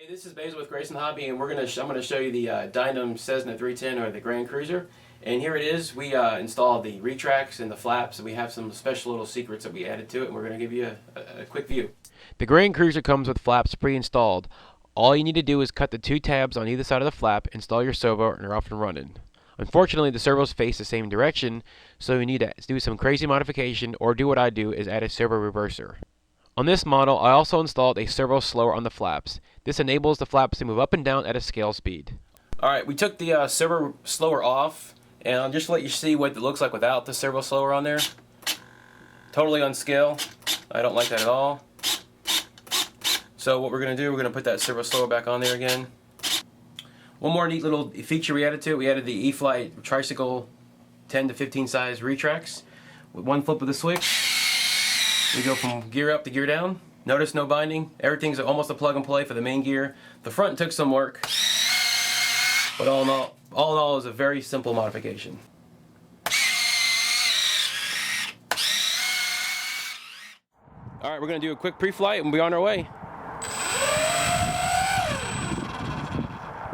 Hey, this is Basil with Grayson Hobby, and I'm going to show you the Dynam Cessna 310 or the Grand Cruiser. And here it is. We installed the retracts and the flaps, and we have some special little secrets that we added to it, and we're going to give you a quick view. The Grand Cruiser comes with flaps pre-installed. All you need to do is cut the two tabs on either side of the flap, install your servo, and you're off and running. Unfortunately, the servos face the same direction, so you need to do some crazy modification, or do what I do, is add a servo reverser. On this model, I also installed a servo slower on the flaps. This enables the flaps to move up and down at a scale speed. Alright, we took the servo slower off, and I'll just let you see what it looks like without the servo slower on there. Totally on scale. I don't like that at all. So what we're going to do, we're going to put that servo slower back on there again. One more neat little feature we added to it, we added the E-Flight Tricycle 10 to 15 size retracts. With one flip of the switch, we go from gear up to gear down. Notice no binding. Everything's almost a plug and play for the main gear. The front took some work, but all in all, it was a very simple modification. Alright, we're going to do a quick pre-flight and we'll be on our way.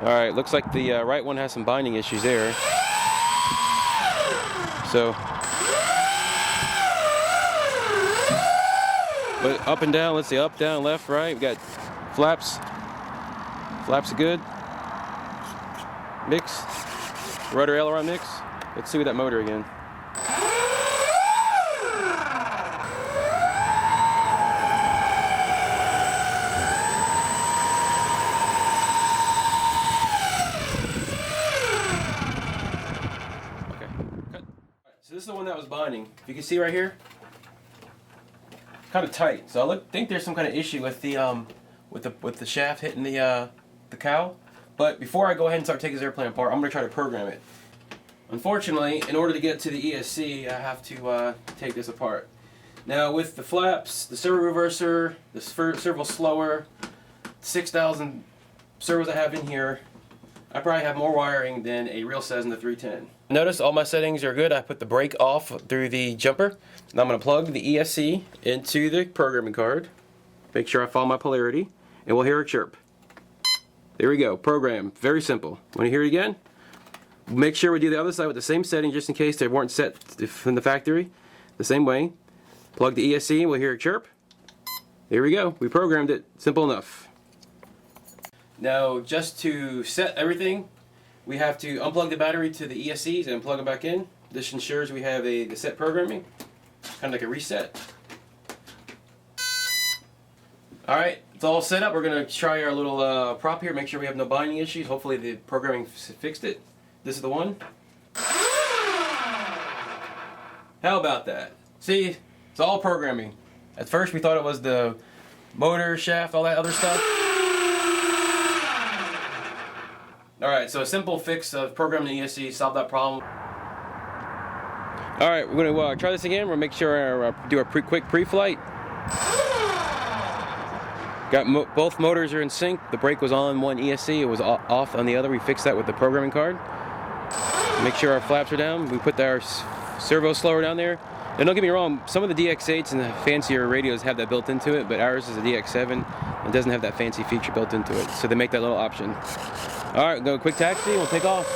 Alright, looks like the right one has some binding issues there. So, but up and down, let's see, up, down, left, right. We got flaps. Flaps are good. Mix. Rudder aileron mix. Let's see with that motor again. So this is the one that was binding. If you can see right here, kind of tight. So I think there's some kind of issue with the shaft hitting the cowl. But before I go ahead and start taking this airplane apart, I'm going to try to program it. Unfortunately, in order to get to the ESC, I have to take this apart. Now with the flaps, the servo reverser, the servo slower, 6,000 servos I have in here, I probably have more wiring than a real Cessna 310. Notice all my settings are good. I put the brake off through the jumper. Now I'm going to plug the ESC into the programming card. Make sure I follow my polarity, and we'll hear a chirp. There we go. Program. Very simple. Want to hear it again? Make sure we do the other side with the same setting, just in case they weren't set from the factory. The same way. Plug the ESC, we'll hear a chirp. There we go. We programmed it. Simple enough. Now, just to set everything, we have to unplug the battery to the ESCs and plug them back in. This ensures we have the set programming, kind of like a reset. Alright, it's all set up. We're going to try our little prop here, make sure we have no binding issues. Hopefully the programming fixed it. This is the one. How about that? See, it's all programming. At first we thought it was the motor, shaft, all that other stuff. Alright, so a simple fix of programming the ESC solved that problem. Alright, we're going to try this again. We'll make sure do a quick pre-flight. Got both motors are in sync. The brake was on one ESC, it was off on the other. We fixed that with the programming card. Make sure our flaps are down. We put our servo slower down there. And don't get me wrong, some of the DX8s and the fancier radios have that built into it, but ours is a DX7 and doesn't have that fancy feature built into it. So they make that little option. Alright, go quick taxi, we'll take off.